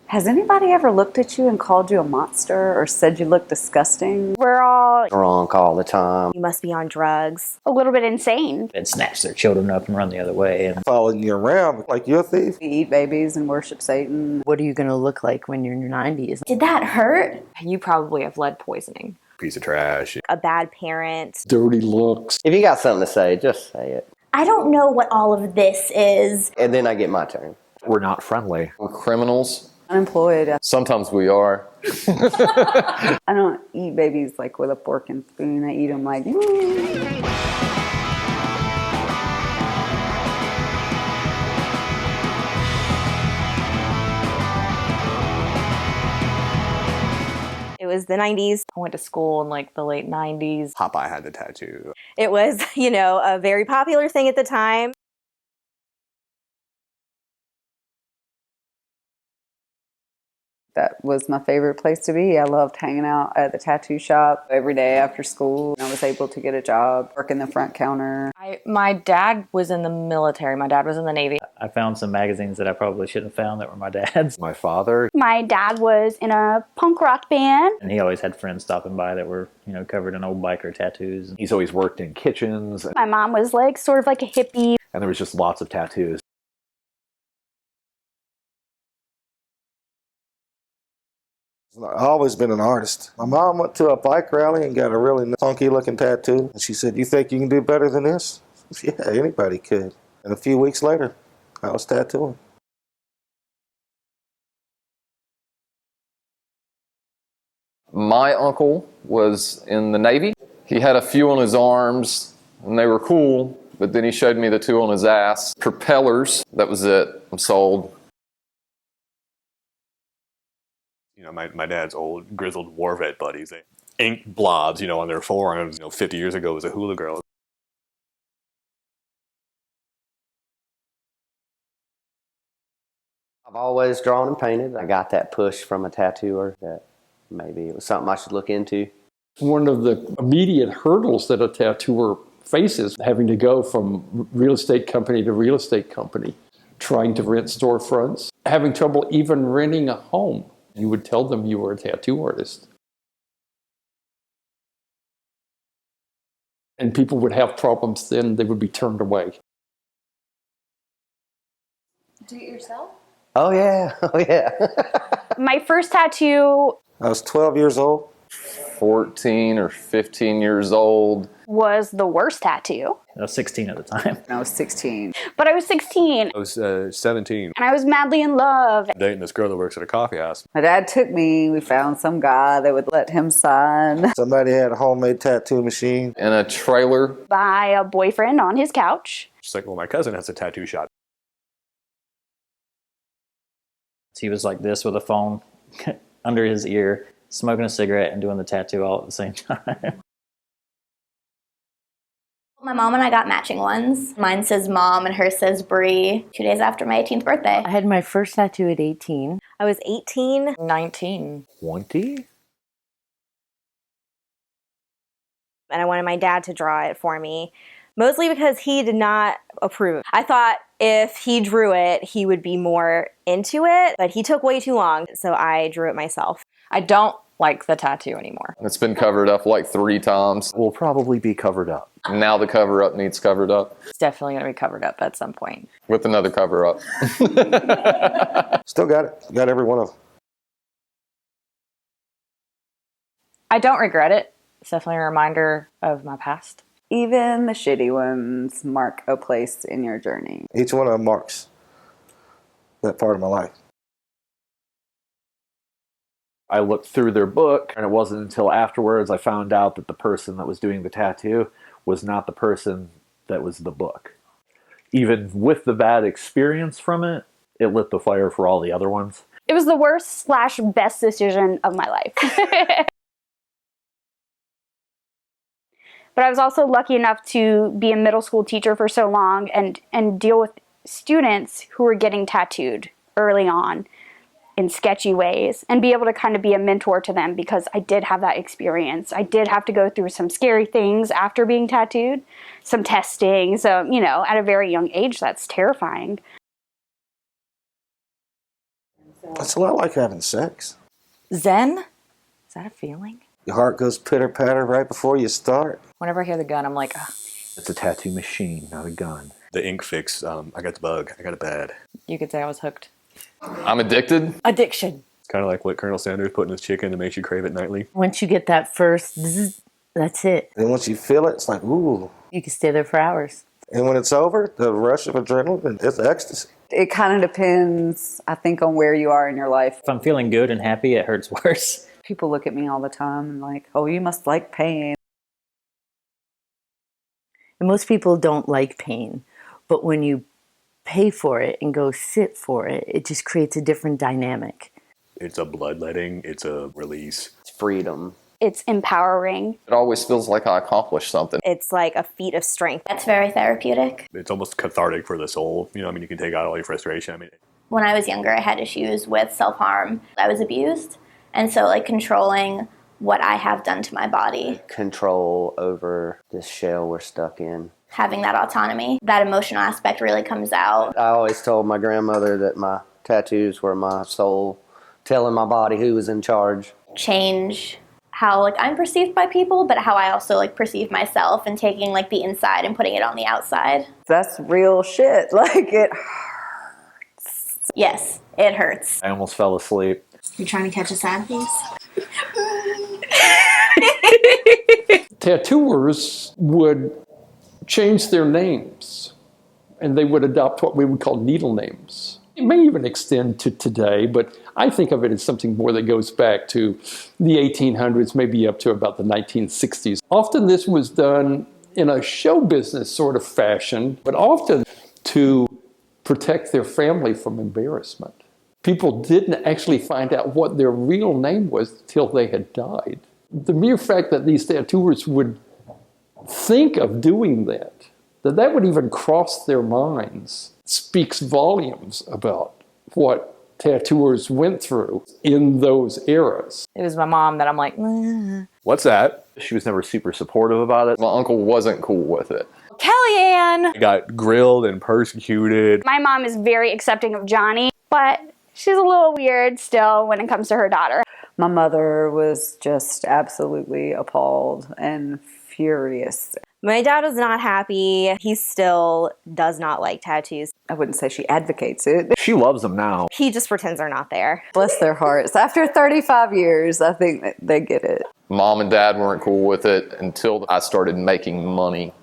Has anybody ever looked at you and called you a monster or said you look disgusting? We're all Drunk all the time. you must be on drugs. A little bit insane. And snatch their children up and run the other way. And following you around like you're a thief. We eat babies and worship Satan. What are you going to look like when you're in your 90s? Did that hurt? You probably have lead poisoning. Piece of trash. A bad parent. Dirty looks. If you got something to say, just say it. I don't know what all of this is. And then I get my turn. We're not friendly. We're criminals. Unemployed. Sometimes we are. I don't eat babies like with a fork and spoon. I eat them like... It was the 90s. I went to school in like the late 90s. Popeye had the tattoo. It was, a very popular thing at the time. That was my favorite place to be. I loved hanging out at the tattoo shop every day after school. I was able to get a job, working the front counter. My dad was in the military. My dad was in the Navy. I found some magazines that I probably shouldn't have found that were my dad's. My father. My dad was in a punk rock band. And he always had friends stopping by that were, covered in old biker tattoos. He's always worked in kitchens. My mom was sort of like a hippie. And there was just lots of tattoos. I've always been an artist. My mom went to a bike rally and got a really funky looking tattoo. And she said, "You think you can do better than this?" I said, "Yeah, anybody could." And a few weeks later, I was tattooing. My uncle was in the Navy. He had a few on his arms, and they were cool, but then he showed me the two on his ass. Propellers, that was it. I'm sold. My dad's old grizzled war vet buddies, they ink blobs, on their forearms. 50 years ago was a hula girl. I've always drawn and painted. I got that push from a tattooer that maybe it was something I should look into. One of the immediate hurdles that a tattooer faces, having to go from real estate company to real estate company, trying to rent storefronts, having trouble even renting a home. You would tell them you were a tattoo artist. And people would have problems then, they would be turned away. Do it yourself? Oh yeah, oh yeah. My first tattoo I was 12 years old. 14 or 15 years old. was the worst tattoo. I was 16 at the time. I was 16. But I was 16 I was 17. and I was madly in love. Dating this girl that works at a coffee house. My dad took me. We found some guy that would let him sign. Somebody had a homemade tattoo machine. In a trailer. By a boyfriend on his couch. She's like, well, my cousin has a tattoo shop. He was like this with a phone under his ear, smoking a cigarette and doing the tattoo all at the same time. My mom and I got matching ones. Mine says Mom and hers says Bree. 2 days after my 18th birthday. I had my first tattoo at 18. I was 18. 19. 20? And I wanted my dad to draw it for me. Mostly because he did not approve. I thought if he drew it, he would be more into it, but he took way too long, so I drew it myself. I don't like the tattoo anymore. It's been covered up like 3 times. Will probably be covered up. Now the cover up needs covered up. It's definitely going to be covered up at some point. With another cover up. Still got it. Got every one of them. I don't regret it. It's definitely a reminder of my past. Even the shitty ones mark a place in your journey. Each one of them marks that part of my life. I looked through their book, and it wasn't until afterwards I found out that the person that was doing the tattoo was not the person that was the book. Even with the bad experience from it, it lit the fire for all the other ones. It was the worst / best decision of my life. But I was also lucky enough to be a middle school teacher for so long and deal with students who were getting tattooed early on in sketchy ways and be able to kind of be a mentor to them because I did have that experience. I did have to go through some scary things after being tattooed, some testing. So, at a very young age, that's terrifying. It's a lot like having sex. Zen? Is that a feeling? Your heart goes pitter-patter right before you start. Whenever I hear the gun, I'm like, ugh. It's a tattoo machine, not a gun. The ink fix, I got the bug. I got it bad. You could say I was hooked. I'm addicted. Addiction. It's kind of like what Colonel Sanders put in his chicken that makes you crave it nightly. Once you get that first zzz, that's it. And once you feel it, it's like, ooh. You can stay there for hours. And when it's over, the rush of adrenaline, it's ecstasy. It kind of depends, I think, on where you are in your life. If I'm feeling good and happy, it hurts worse. People look at me all the time and like, oh, you must like pain. And most people don't like pain, but when you pay for it and go sit for it, it just creates a different dynamic. It's a bloodletting. It's a release. It's freedom. It's empowering. It always feels like I accomplished something. It's like a feat of strength. That's very therapeutic. It's almost cathartic for the soul. You know, I mean, you can take out all your frustration. I mean, When I was younger, I had issues with self-harm. I was abused. And so, like, controlling what I have done to my body. Control over this shell we're stuck in. Having that autonomy, that emotional aspect really comes out. I always told my grandmother that my tattoos were my soul, telling my body who was in charge. Change how, like, I'm perceived by people, but how I also, like, perceive myself, and taking, like, the inside and putting it on the outside. That's real shit. Like, it hurts. Yes, it hurts. I almost fell asleep. You trying to catch a sad piece? Tattooers would change their names, and they would adopt what we would call needle names. It may even extend to today, but I think of it as something more that goes back to the 1800s, maybe up to about the 1960s. Often this was done in a show business sort of fashion, but often to protect their family from embarrassment. People didn't actually find out what their real name was till they had died. The mere fact that these tattooers would think of doing that would even cross their minds, speaks volumes about what tattooers went through in those eras. It was my mom that I'm like, What's that? She was never super supportive about it. My uncle wasn't cool with it. Kellyanne! I got grilled and persecuted. My mom is very accepting of Johnny, but she's a little weird still when it comes to her daughter. My mother was just absolutely appalled and furious. My dad was not happy. He still does not like tattoos. I wouldn't say she advocates it. She loves them now. He just pretends they're not there. Bless their hearts. After 35 years, I think that they get it. Mom and dad weren't cool with it until I started making money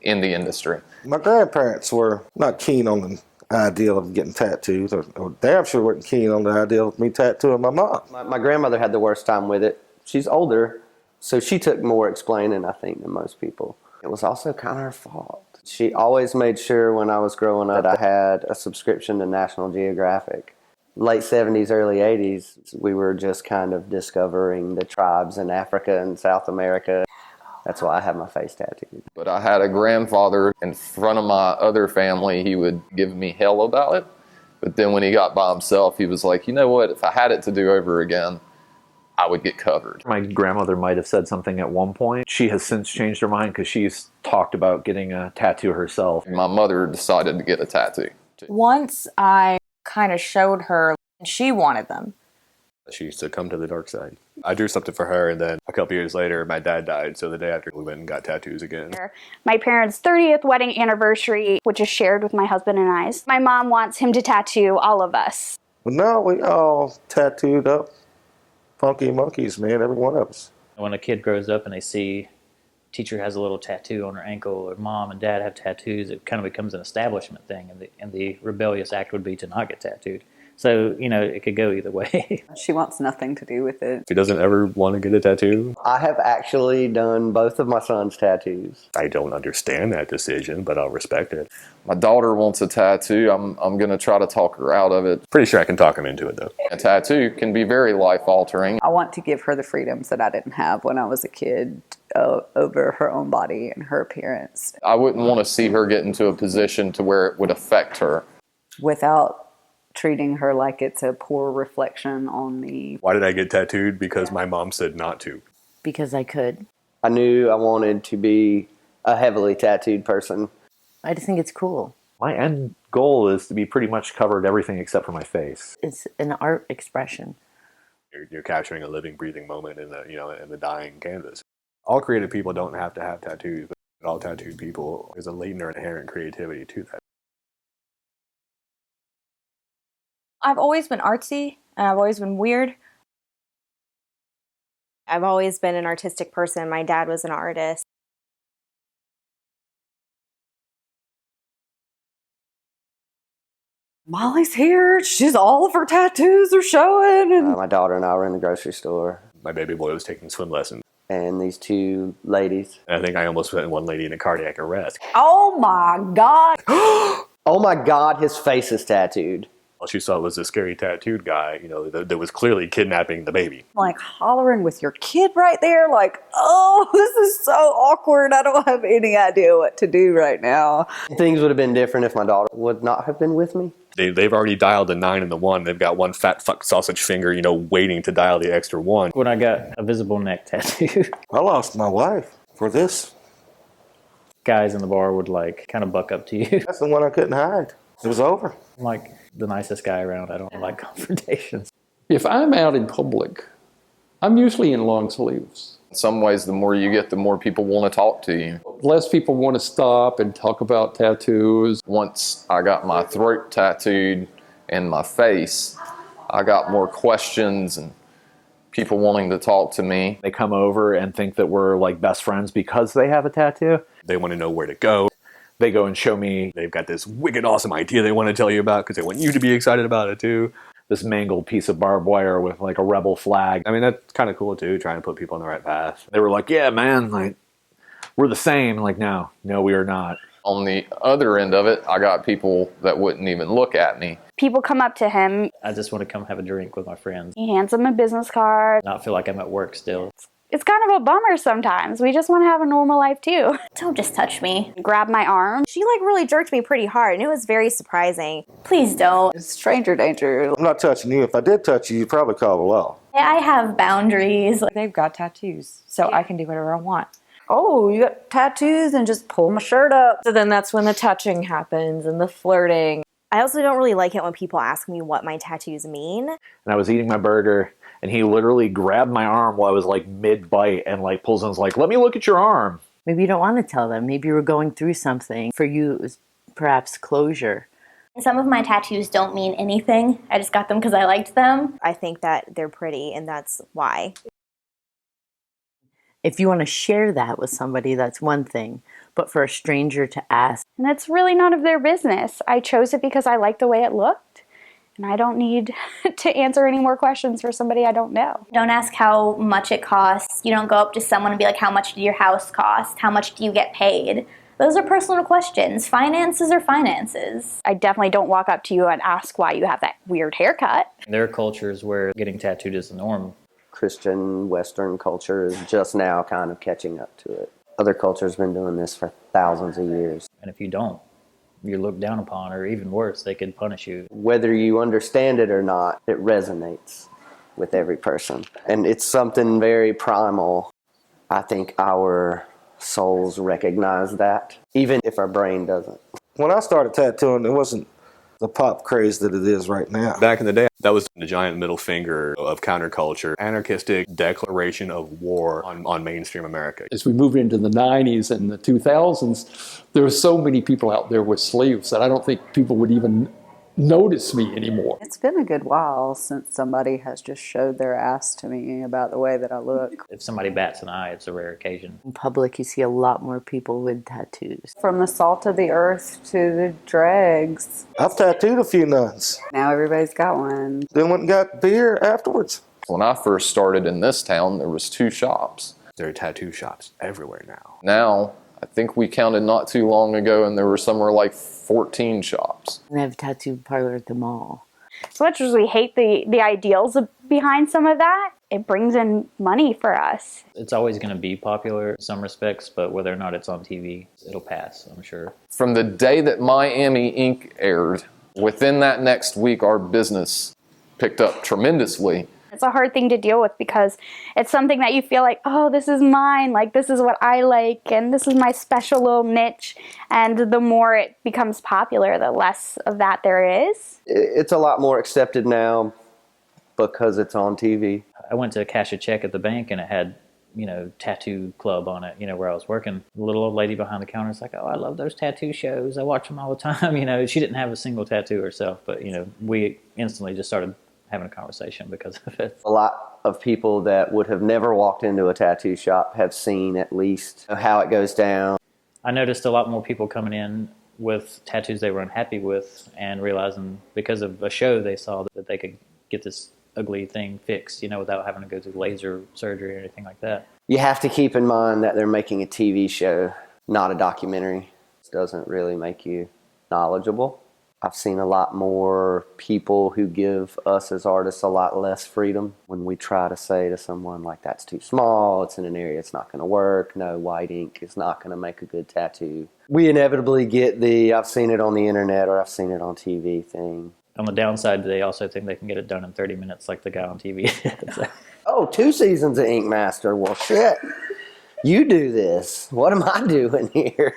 in the industry. My grandparents were not keen on the idea of getting tattooed, or damn sure weren't keen on the idea of me tattooing my mom. My grandmother had the worst time with it. She's older, so she took more explaining, I think, than most people. It was also kind of her fault. She always made sure when I was growing up I had a subscription to National Geographic. Late 70s, early 80s, we were just kind of discovering the tribes in Africa and South America. That's why I have my face tattooed. But I had a grandfather in front of my other family. He would give me hell about it. But then when he got by himself, he was like, you know what? If I had it to do over again, I would get covered. My grandmother might have said something at one point. She has since changed her mind because she's talked about getting a tattoo herself. My mother decided to get a tattoo. once I kind of showed her, she wanted them. She used to come to the dark side. I drew something for her, and then a couple years later, my dad died. So the day after, we went and got tattoos again. My parents' 30th wedding anniversary, which is shared with my husband and I's. My mom wants him to tattoo all of us. Well, now we all tattooed up funky monkeys, man, every one of us. When a kid grows up and they see teacher has a little tattoo on her ankle, or mom and dad have tattoos, it kind of becomes an establishment thing, and the rebellious act would be to not get tattooed. So, you know, it could go either way. She wants nothing to do with it. If he doesn't ever want to get a tattoo, I have actually done both of my son's tattoos. I don't understand that decision, but I'll respect it. My daughter wants a tattoo. I'm going to try to talk her out of it. Pretty sure I can talk him into it, though. A tattoo can be very life-altering. I want to give her the freedoms that I didn't have when I was a kid over her own body and her appearance. I wouldn't want to see her get into a position to where it would affect her. Without treating her like it's a poor reflection on me. Why did I get tattooed? Because my mom said not to. Because I could. I knew I wanted to be a heavily tattooed person. I just think it's cool. My end goal is to be pretty much covered everything except for my face. It's an art expression. You're capturing a living, breathing moment in the dying canvas. All creative people don't have to have tattoos, but all tattooed people, there's a latent or inherent creativity to that. I've always been artsy and I've always been weird. I've always been an artistic person. My dad was an artist. Molly's here. She's all of her tattoos are showing. And My daughter and I were in the grocery store. My baby boy was taking swim lessons. And these two ladies. And I think I almost put one lady in a cardiac arrest. oh my God. Oh my God, his face is tattooed. All she saw was a scary tattooed guy, that was clearly kidnapping the baby. Like hollering with your kid right there. Like, oh, this is so awkward. I don't have any idea what to do right now. Things would have been different if my daughter would not have been with me. They've already dialed the 9 and the 1. They've got one fat fuck sausage finger, waiting to dial the extra 1. When I got a visible neck tattoo, I lost my wife for this. guys in the bar would kind of buck up to you. That's the one I couldn't hide. It was over. I'm like the nicest guy around. I don't like confrontations. If I'm out in public, I'm usually in long sleeves. In some ways, the more you get, the more people want to talk to you. Less people want to stop and talk about tattoos. Once I got my throat tattooed and my face, I got more questions and people wanting to talk to me. They come over and think that we're like best friends because they have a tattoo. They want to know where to go. They go and show me They've got this wicked awesome idea they want to tell you about because they want you to be excited about it too. this mangled piece of barbed wire with like a rebel flag. I mean, that's kind of cool too, trying to put people on the right path. They were like, yeah, man, like we're the same. Like, no, we are not. On the other end of it, I got people that wouldn't even look at me. People come up to him. I just want to come have a drink with my friends. He hands them a business card. Not feel like I'm at work still. It's kind of a bummer sometimes. We just want to have a normal life too. Don't just touch me. Grab my arm. She like really jerked me pretty hard and it was very surprising. Please don't. It's stranger danger. I'm not touching you. If I did touch you, you'd probably call the law. I have boundaries. They've got tattoos, so I can do whatever I want. Oh, you got tattoos and just pull my shirt up. So then that's when the touching happens and the flirting. I also don't really like it when people ask me what my tattoos mean. And I was eating my burger, and he literally grabbed my arm while I was like mid-bite and like pulls in and was like, let me look at your arm. Maybe you don't want to tell them. Maybe you were going through something. For you, it was perhaps closure. Some of my tattoos don't mean anything. I just got them because I liked them. I think that they're pretty and that's why. If you want to share that with somebody, that's one thing. But for a stranger to ask. And that's really none of their business. I chose it because I liked the way it looked. And I don't need to answer any more questions for somebody I don't know. Don't ask how much it costs. You don't go up to someone and be like, how much did your house cost? How much do you get paid? Those are personal questions. Finances are finances. I definitely don't walk up to you and ask why you have that weird haircut. There are cultures where getting tattooed is the norm. Christian Western culture is just now kind of catching up to it. Other cultures have been doing this for thousands of years. And if you don't, you're looked down upon, or even worse, they could punish you. Whether you understand it or not, it resonates with every person. And it's something very primal. I think our souls recognize that, even if our brain doesn't. When I started tattooing, it wasn't the pop craze that it is right now. Back in the day, that was the giant middle finger of counterculture, anarchistic declaration of war on mainstream America. As we moved into the 90s and the 2000s, there were so many people out there with sleeves that I don't think people would even notice me anymore. It's been a good while since somebody has just showed their ass to me about the way that I look. If somebody bats an eye, it's a rare occasion. In public, you see a lot more people with tattoos. From the salt of the earth to the dregs. I've tattooed a few nuns. Now everybody's got one. Then went and got beer afterwards. When I first started in this town, there was 2 shops. There are tattoo shops everywhere now. Now, I think we counted not too long ago, and there were somewhere like 14 shops. And they have a tattoo parlor at the mall. As much as we hate the ideals behind some of that, it brings in money for us. It's always going to be popular in some respects, but whether or not it's on TV, it'll pass, I'm sure. From the day that Miami Ink aired, within that next week, our business picked up tremendously. It's a hard thing to deal with because it's something that you feel like, oh, this is mine, like this is what I like, and this is my special little niche. And the more it becomes popular, the less of that there is. It's a lot more accepted now because it's on TV. I went to cash a check at the bank and it had, tattoo club on it, where I was working. The little old lady behind the counter is like, oh, I love those tattoo shows. I watch them all the time. She didn't have a single tattoo herself, but, we instantly just started having a conversation because of it. A lot of people that would have never walked into a tattoo shop have seen at least how it goes down. I noticed a lot more people coming in with tattoos they were unhappy with and realizing because of a show they saw that they could get this ugly thing fixed, without having to go through laser surgery or anything like that. You have to keep in mind that they're making a TV show, not a documentary. It doesn't really make you knowledgeable. I've seen a lot more people who give us as artists a lot less freedom when we try to say to someone like, that's too small, it's in an area it's not going to work, no, white ink is not going to make a good tattoo. We inevitably get the I've seen it on the internet or I've seen it on TV thing. On the downside, they also think they can get it done in 30 minutes like the guy on TV did. So. Oh, 2 seasons of Ink Master. Well, shit. You do this. What am I doing here?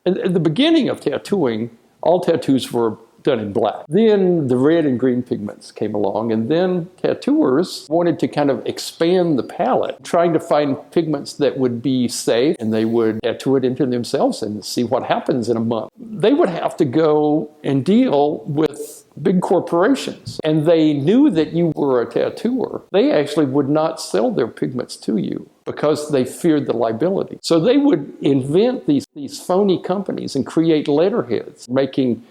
At the beginning of tattooing, all tattoos were done in black. Then the red and green pigments came along, and then tattooers wanted to kind of expand the palette, trying to find pigments that would be safe, and they would tattoo it into themselves and see what happens in a month. They would have to go and deal with big corporations, and they knew that you were a tattooer. They actually would not sell their pigments to you because they feared the liability. So they would invent these phony companies and create letterheads, making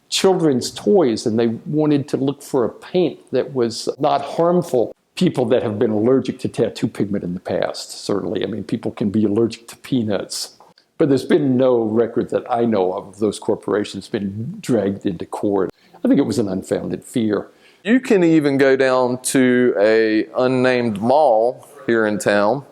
children's toys, and they wanted to look for a paint that was not harmful. People that have been allergic to tattoo pigment in the past, certainly. I mean, people can be allergic to peanuts. But there's been no record that I know of those corporations been dragged into court. I think it was an unfounded fear. You can even go down to a unnamed mall here in town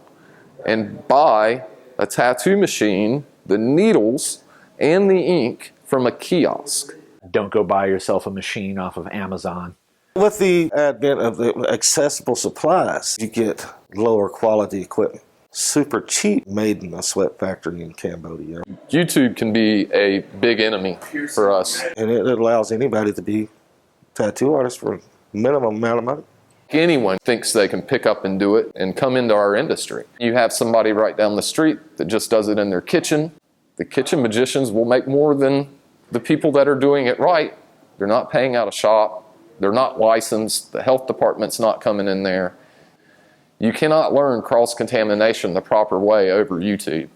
and buy a tattoo machine, the needles, and the ink from a kiosk. Don't go buy yourself a machine off of Amazon. With the advent of the accessible supplies, you get lower quality equipment. Super cheap, made in a sweat factory in Cambodia. YouTube can be a big enemy for us. And it allows anybody to be a tattoo artist for a minimum amount of money. Anyone thinks they can pick up and do it and come into our industry. You have somebody right down the street that just does it in their kitchen. The kitchen magicians will make more than the people that are doing it right. They're not paying out a shop. They're not licensed. The health department's not coming in there. You cannot learn cross-contamination the proper way over YouTube.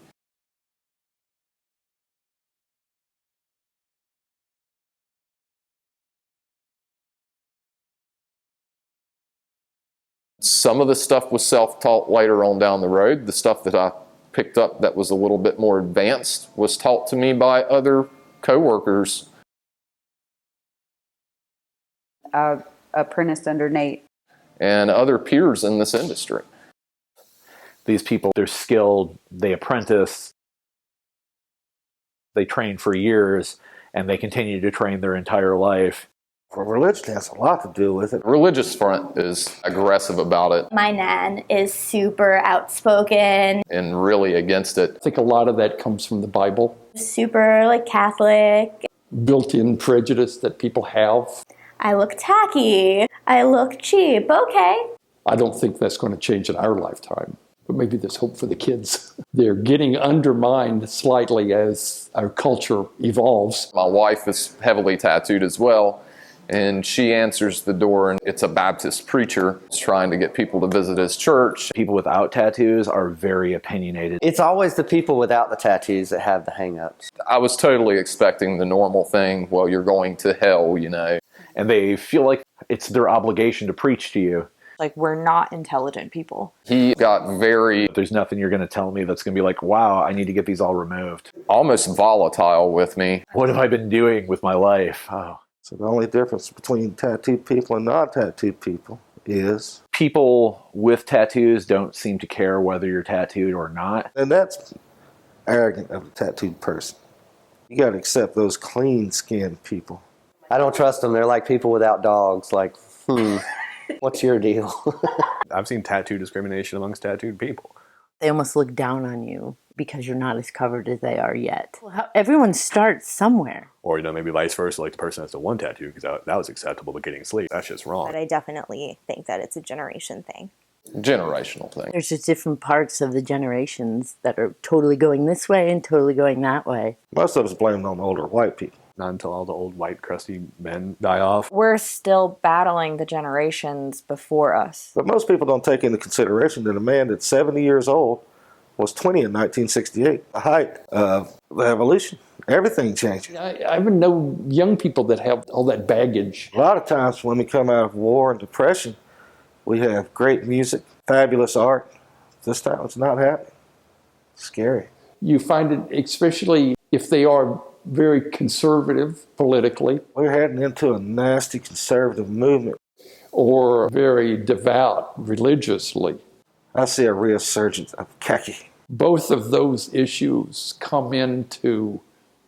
Some of the stuff was self-taught later on down the road. The stuff that I picked up that was a little bit more advanced was taught to me by other co-workers. I apprenticed under Nate. And other peers in this industry. These people, they're skilled, they apprentice, they train for years, and they continue to train their entire life. Well, religion has a lot to do with it. Religious front is aggressive about it. My nan is super outspoken. And really against it. I think a lot of that comes from the Bible. Super Catholic. Built-in prejudice that people have. I look tacky. I look cheap. Okay. I don't think that's going to change in our lifetime. But maybe there's hope for the kids. They're getting undermined slightly as our culture evolves. My wife is heavily tattooed as well. And she answers the door, and it's a Baptist preacher who's trying to get people to visit his church. People without tattoos are very opinionated. It's always the people without the tattoos that have the hang-ups. I was totally expecting the normal thing, well, you're going to hell, And they feel like it's their obligation to preach to you. Like, we're not intelligent people. He got very... There's nothing you're going to tell me that's going to be like, wow, I need to get these all removed. Almost volatile with me. What have I been doing with my life? Oh. So the only difference between tattooed people and non-tattooed people is... People with tattoos don't seem to care whether you're tattooed or not. And that's arrogant of a tattooed person. You got to accept those clean-skinned people. I don't trust them. They're like people without dogs. What's your deal? I've seen tattoo discrimination amongst tattooed people. They almost look down on you because you're not as covered as they are yet. Everyone starts somewhere. Or, maybe vice versa, like the person has the one tattoo because that was acceptable, but getting sleep, that's just wrong. But I definitely think that it's a generation thing. Generational thing. There's just different parts of the generations that are totally going this way and totally going that way. Most of us blame it on older white people. Not until all the old white crusty men die off. We're still battling the generations before us. But most people don't take into consideration that a man that's 70 years old was 20 in 1968. The height of the evolution. Everything changes. I even know young people that have all that baggage. A lot of times when we come out of war and depression, we have great music, fabulous art. This time it's not happening. It's scary. You find it, especially if they are very conservative politically. We're heading into a nasty conservative movement. Or very devout religiously. I see a resurgence of khaki. Both of those issues come into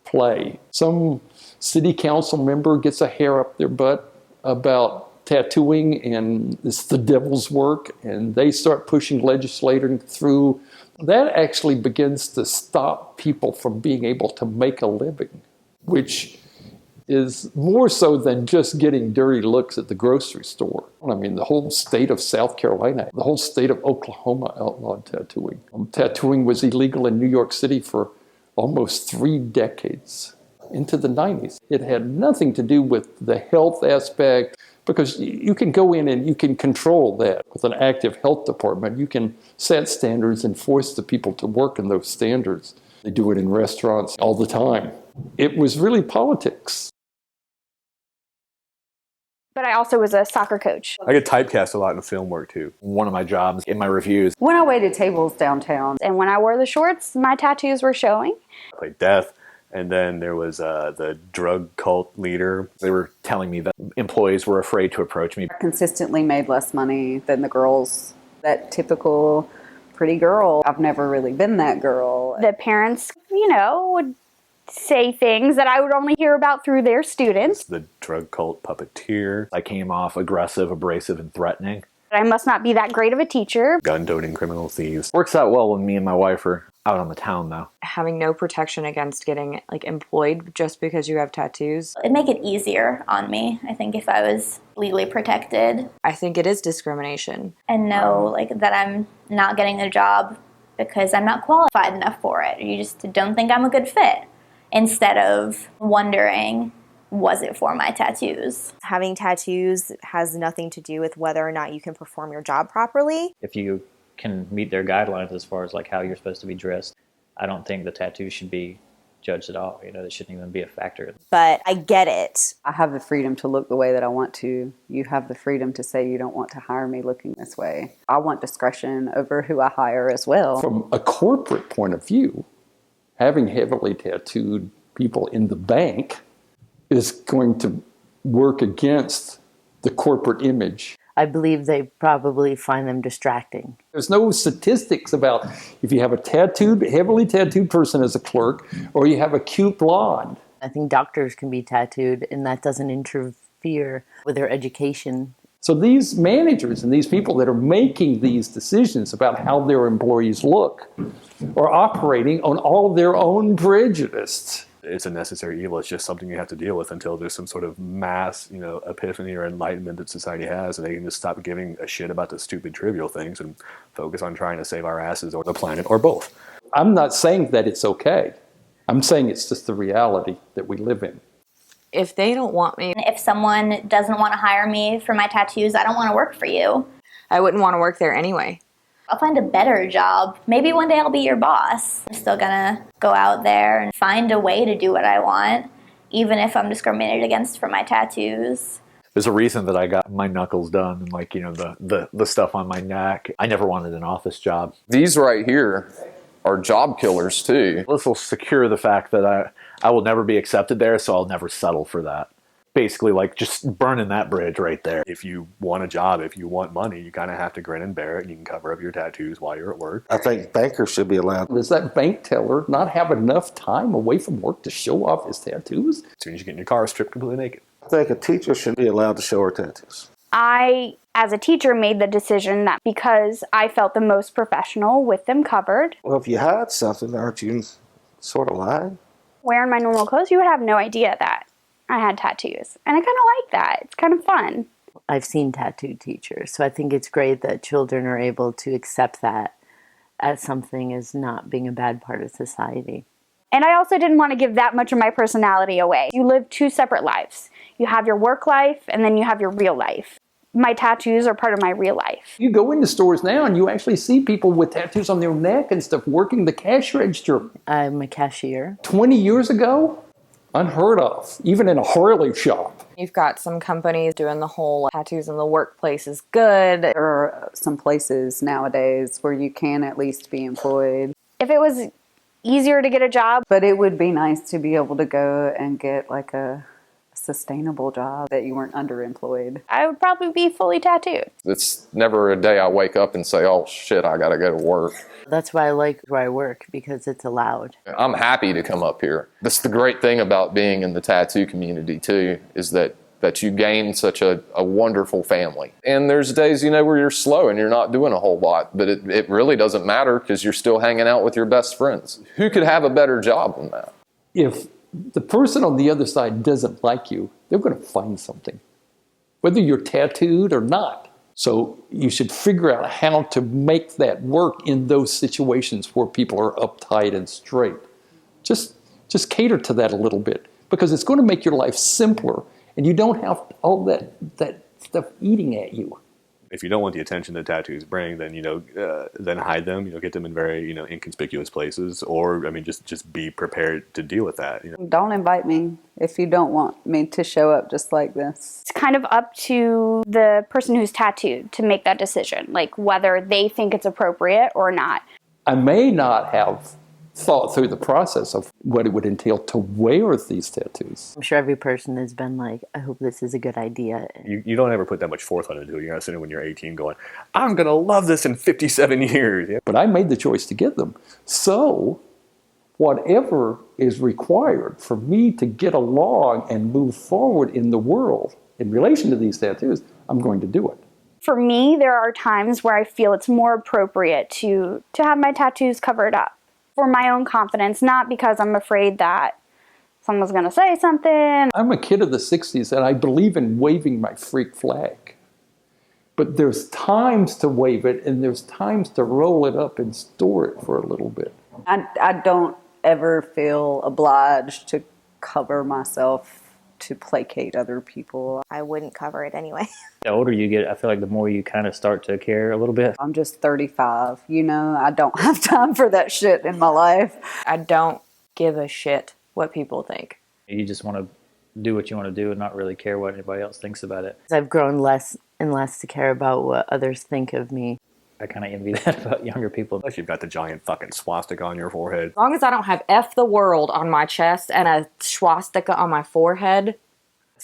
play. Some city council member gets a hair up their butt about tattooing and it's the devil's work, and they start pushing legislation through. That actually begins to stop people from being able to make a living, which is more so than just getting dirty looks at the grocery store. I mean, the whole state of South Carolina, the whole state of Oklahoma outlawed tattooing. Tattooing was illegal in New York City for almost 3 decades, into the 90s. It had nothing to do with the health aspect, because you can go in and you can control that with an active health department. You can set standards and force the people to work in those standards. They do it in restaurants all the time. It was really politics. But I also was a soccer coach. I get typecast a lot in film work too. One of my jobs in my reviews. When I waited tables downtown. And when I wore the shorts, my tattoos were showing. I played Death. And then there was the drug cult leader. They were telling me that employees were afraid to approach me. I consistently made less money than the girls. That typical pretty girl. I've never really been that girl. The parents, would say things that I would only hear about through their students. The drug cult puppeteer. I came off aggressive, abrasive, and threatening. I must not be that great of a teacher. Gun-toting criminal thieves. Works out well when me and my wife are out on the town, though. Having no protection against getting employed just because you have tattoos. It'd make it easier on me, I think, if I was legally protected. I think it is discrimination. And know that I'm not getting a job because I'm not qualified enough for it. You just don't think I'm a good fit. Instead of wondering, was it for my tattoos? Having tattoos has nothing to do with whether or not you can perform your job properly. If you can meet their guidelines as far as how you're supposed to be dressed, I don't think the tattoos should be judged at all. They shouldn't even be a factor. But I get it. I have the freedom to look the way that I want to. You have the freedom to say you don't want to hire me looking this way. I want discretion over who I hire as well. From a corporate point of view, having heavily tattooed people in the bank is going to work against the corporate image. I believe they probably find them distracting. There's no statistics about if you have a heavily tattooed person as a clerk, or you have a cute blonde. I think doctors can be tattooed, and that doesn't interfere with their education. So these managers and these people that are making these decisions about how their employees look are operating on all of their own prejudice. It's a necessary evil. It's just something you have to deal with until there's some sort of mass, epiphany or enlightenment that society has, and they can just stop giving a shit about the stupid, trivial things and focus on trying to save our asses or the planet or both. I'm not saying that it's okay. I'm saying it's just the reality that we live in. If they don't want me, If someone doesn't want to hire me for my tattoos, I don't want to work for you. I wouldn't want to work there anyway. I'll find a better job. Maybe one day I'll be your boss. I'm still gonna go out there and find a way to do what I want, even if I'm discriminated against for my tattoos. There's a reason that I got my knuckles done and the stuff on my neck. I never wanted an office job. These right here are job killers too. This will secure the fact that I will never be accepted there, so I'll never settle for that. Basically, just burning that bridge right there. If you want a job, if you want money, you kind of have to grin and bear it, and you can cover up your tattoos while you're at work. I think bankers should be allowed. Does that bank teller not have enough time away from work to show off his tattoos? As soon as you get in your car, strip completely naked. I think a teacher should be allowed to show her tattoos. I as a teacher, made the decision that because I felt the most professional with them covered. Well, if you hide something, aren't you sort of lying? Wearing my normal clothes, you would have no idea that I had tattoos. And I kind of like that. It's kind of fun. I've seen tattooed teachers, so I think it's great that children are able to accept that as something as not being a bad part of society. And I also didn't want to give that much of my personality away. You live two separate lives. You have your work life, and then you have your real life. My tattoos are part of my real life. You go into stores now and you actually see people with tattoos on their neck and stuff working the cash register. I'm a cashier. 20 years ago, unheard of, even in a Harley shop. You've got some companies doing the whole tattoos in the workplace is good. There are some places nowadays where you can at least be employed. If it was easier to get a job. But it would be nice to be able to go and get like a sustainable job that you weren't underemployed. I would probably be fully tattooed. It's never a day I wake up and say, oh shit, I gotta go to work. That's why I like where I work, because it's allowed. I'm happy to come up here. That's the great thing about being in the tattoo community too, is that you gain such a wonderful family. And there's days, where you're slow and you're not doing a whole lot, but it really doesn't matter because you're still hanging out with your best friends. Who could have a better job than that? If the person on the other side doesn't like you, they're going to find something, whether you're tattooed or not. So you should figure out how to make that work in those situations where people are uptight and straight. Just cater to that a little bit, because it's going to make your life simpler and you don't have all that stuff eating at you. If you don't want the attention that tattoos bring, then then hide them. Get them in very inconspicuous places, or just be prepared to deal with that. Don't invite me if you don't want me to show up just like this. It's kind of up to the person who's tattooed to make that decision, like whether they think it's appropriate or not. I may not have thought through the process of what it would entail to wear these tattoos. I'm sure every person has been like, I hope this is a good idea. You don't ever put that much forethought into it. You're not sitting when you're 18 going, I'm going to love this in 57 years. Yeah. But I made the choice to get them. So whatever is required for me to get along and move forward in the world in relation to these tattoos, I'm going to do it. For me, there are times where I feel it's more appropriate to have my tattoos covered up. For my own confidence, not because I'm afraid that someone's going to say something. I'm a kid of the 60s and I believe in waving my freak flag. But there's times to wave it and there's times to roll it up and store it for a little bit. I don't ever feel obliged to cover myself to placate other people. I wouldn't cover it anyway. The older you get, I feel like the more you kind of start to care a little bit. I'm just 35. I don't have time for that shit in my life. I don't give a shit what people think. You just want to do what you want to do and not really care what anybody else thinks about it. I've grown less and less to care about what others think of me. I kind of envy that about younger people. Unless you've got the giant fucking swastika on your forehead. As long as I don't have F the world on my chest and a swastika on my forehead.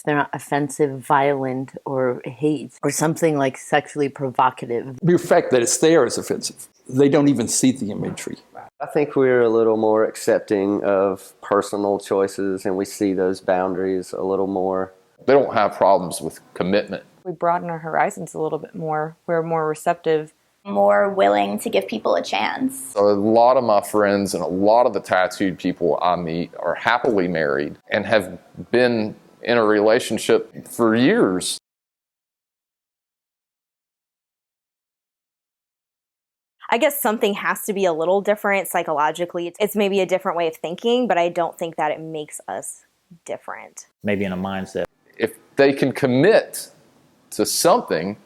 They're not offensive, violent, or hate, or something like sexually provocative. The fact that it's there is offensive. They don't even see the imagery. I think we're a little more accepting of personal choices and we see those boundaries a little more. They don't have problems with commitment. We broaden our horizons a little bit more. We're more receptive. More willing to give people a chance. So a lot of my friends and a lot of the tattooed people I meet are happily married and have been in a relationship for years. I guess something has to be a little different psychologically. It's maybe a different way of thinking, but I don't think that it makes us different. Maybe in a mindset. If they can commit to something,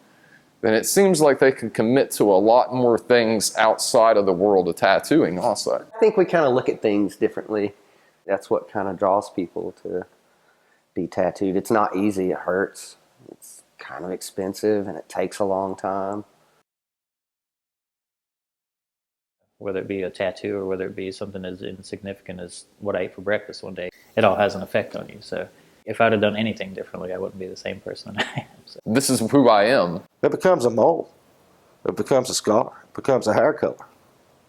then it seems like they can commit to a lot more things outside of the world of tattooing also. I think we kind of look at things differently. That's what kind of draws people to be tattooed. It's not easy, it hurts. It's kind of expensive and it takes a long time. Whether it be a tattoo or whether it be something as insignificant as what I ate for breakfast one day, it all has an effect on you. So if I'd have done anything differently, I wouldn't be the same person I am. So. This is who I am. It becomes a mold. It becomes a scar. It becomes a hair color.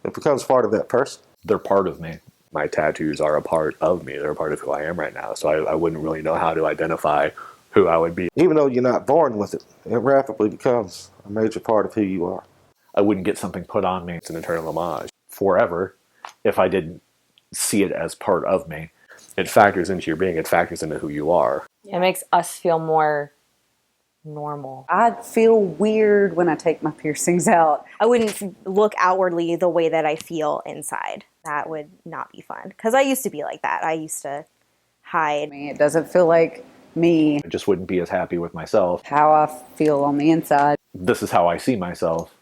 It becomes part of that person. They're part of me. My tattoos are a part of me. They're a part of who I am right now. So I wouldn't really know how to identify who I would be. Even though you're not born with it, it rapidly becomes a major part of who you are. I wouldn't get something put on me It's an eternal homage. forever if I didn't see it as part of me. It factors into your being. It factors into who you are. It makes us feel more normal. I feel weird when I take my piercings out. I wouldn't look outwardly the way that I feel inside. That would not be fun. Because I used to be like that. I used to hide. It doesn't feel like me. I just wouldn't be as happy with myself. How I feel on the inside. This is how I see myself.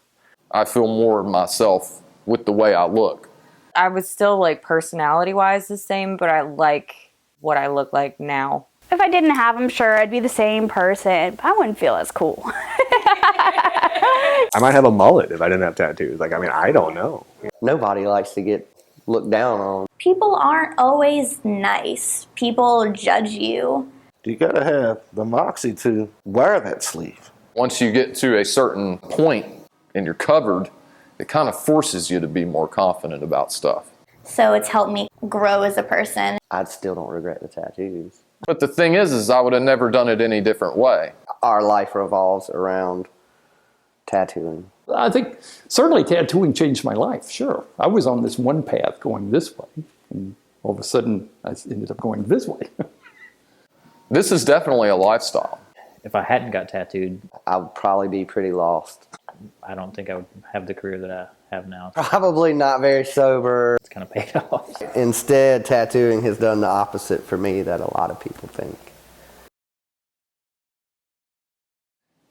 I feel more of myself with the way I look. I was still like personality-wise the same, but I like what I look like now. If I didn't have them, sure, I'd be the same person, but I wouldn't feel as cool. I might have a mullet if I didn't have tattoos. Like, I mean, I don't know. Nobody likes to get looked down on. People aren't always nice. People judge you. You gotta have the moxie to wear that sleeve. Once you get to a certain point and you're covered, it kind of forces you to be more confident about stuff. So it's helped me grow as a person. I still don't regret the tattoos. But the thing is I would have never done it any different way. Our life revolves around tattooing. I think certainly tattooing changed my life, sure. I was on this one path going this way, and all of a sudden I ended up going this way. This is definitely a lifestyle. If I hadn't got tattooed, I would probably be pretty lost. I don't think I would have the career that I have now. Probably not very sober. It's kind of paid off. Instead, tattooing has done the opposite for me that a lot of people think.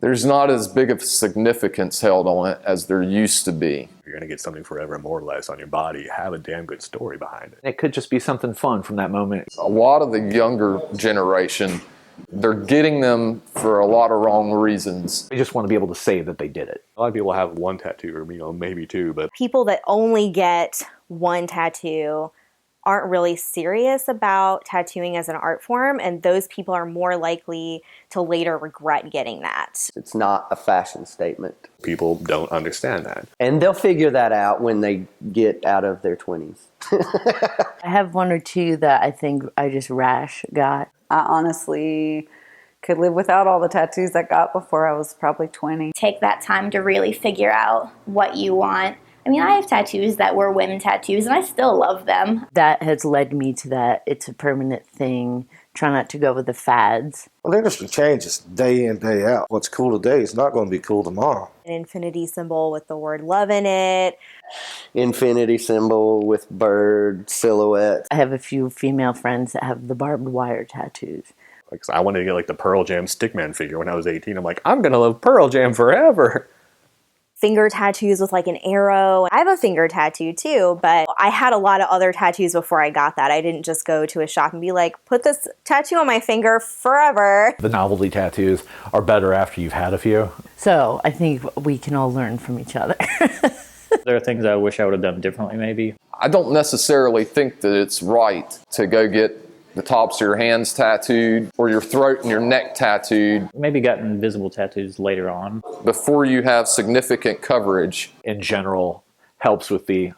There's not as big of significance held on it as there used to be. If you're going to get something forever immortalized on your body, have a damn good story behind it. It could just be something fun from that moment. A lot of the younger generation, they're getting them for a lot of wrong reasons. They just want to be able to say that they did it. A lot of people have one tattoo or, maybe two, but People that only get one tattoo aren't really serious about tattooing as an art form, and those people are more likely to later regret getting that. It's not a fashion statement. people don't understand that. And they'll figure that out when they get out of their 20s. I have one or two that I think I just rash got. I honestly could live without all the tattoos I got before I was probably 20. Take that time to really figure out what you want. I mean, I have tattoos that were women tattoos, and I still love them. That has led me to that. It's a permanent thing. Try not to go with the fads. Well, the industry changes day in, day out. What's cool today is not going to be cool tomorrow. An infinity symbol with the word love in it. Infinity symbol with bird silhouette. I have a few female friends that have the barbed wire tattoos. Like, I wanted to get like the Pearl Jam Stickman figure when I was 18. I'm like, I'm going to love Pearl Jam forever. Finger tattoos with like an arrow. I have a finger tattoo too, but I had a lot of other tattoos before I got that. I didn't just go to a shop and be like, put this tattoo on my finger forever. The novelty tattoos are better after you've had a few. So I think we can all learn from each other. There are things I wish I would have done differently maybe. I don't necessarily think that it's right to go get the tops of your hands tattooed or your throat and your neck tattooed. Maybe gotten invisible tattoos later on. Before you have significant coverage. In general, helps with the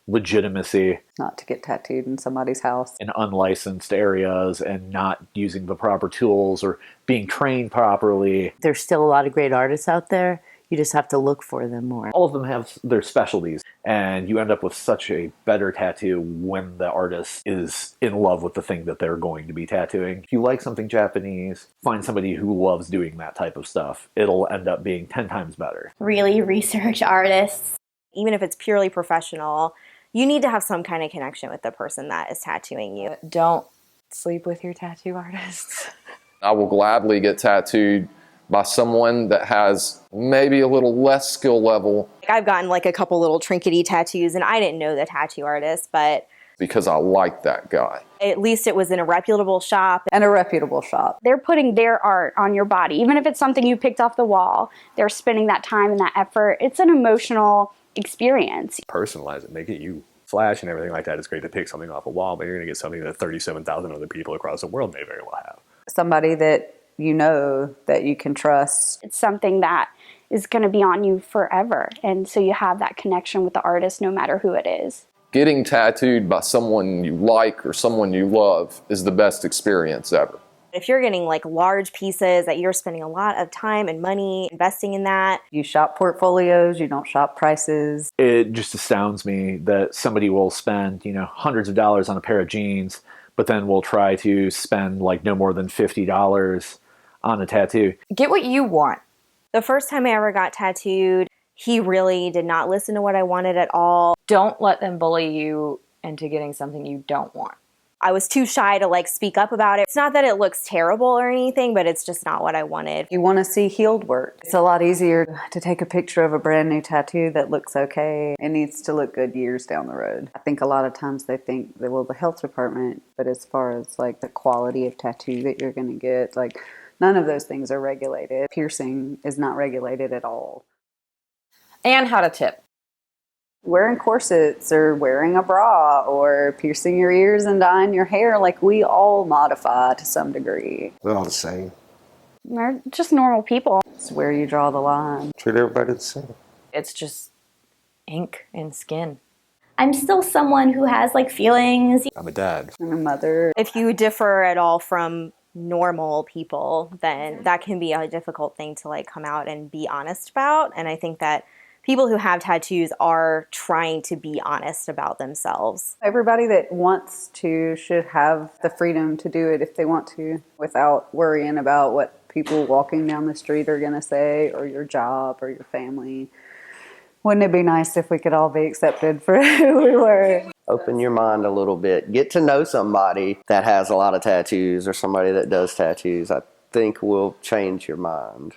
legitimacy. Not to get tattooed in somebody's house. In unlicensed areas and not using the proper tools or being trained properly. There's still a lot of great artists out there. You just have to look for them more. All of them have their specialties, and you end up with such a better tattoo when the artist is in love with the thing that they're going to be tattooing. If you like something Japanese, find somebody who loves doing that type of stuff. It'll end up being 10 times better. Really research artists. Even if it's purely professional, you need to have some kind of connection with the person that is tattooing you. Don't sleep with your tattoo artists. I will gladly get tattooed by someone that has maybe a little less skill level. I've gotten like a couple little trinkety tattoos and I didn't know the tattoo artist, but because I like that guy. At least it was in a reputable shop. And a reputable shop. They're putting their art on your body. Even if it's something you picked off the wall, they're spending that time and that effort. It's an emotional experience. Personalize it, make it you. Flash and everything like that. It's great to pick something off a wall, but you're going to get something that 37,000 other people across the world may very well have. Somebody that you know that you can trust. It's something that is going to be on you forever. And so you have that connection with the artist no matter who it is. Getting tattooed by someone you like or someone you love is the best experience ever. If you're getting like large pieces that you're spending a lot of time and money investing in that. You shop portfolios, you don't shop prices. It just astounds me that somebody will spend, hundreds of dollars on a pair of jeans, but then will try to spend like no more than $50 on a tattoo. Get what you want. The first time I ever got tattooed, he really did not listen to what I wanted at all. Don't let them bully you into getting something you don't want. I was too shy to like speak up about it. It's not that it looks terrible or anything, but it's just not what I wanted. You want to see healed work. It's a lot easier to take a picture of a brand new tattoo that looks okay. It needs to look good years down the road. I think a lot of times they think that, well, the health department, but as far as like the quality of tattoo that you're going to get, like none of those things are regulated. Piercing is not regulated at all. And how to tip. Wearing corsets or wearing a bra or piercing your ears and dyeing your hair, like we all modify to some degree. We're all the same. They're just normal people. It's where you draw the line. Treat everybody the same. It's just ink and skin. I'm still someone who has like feelings. I'm a dad. I'm a mother. If you differ at all from normal people, then that can be a difficult thing to like come out and be honest about. And I think that people who have tattoos are trying to be honest about themselves. Everybody that wants to should have the freedom to do it if they want to, without worrying about what people walking down the street are going to say, or your job, or your family. Wouldn't it be nice if we could all be accepted for who we were? Open your mind a little bit. Get to know somebody that has a lot of tattoos or somebody that does tattoos. I think will change your mind.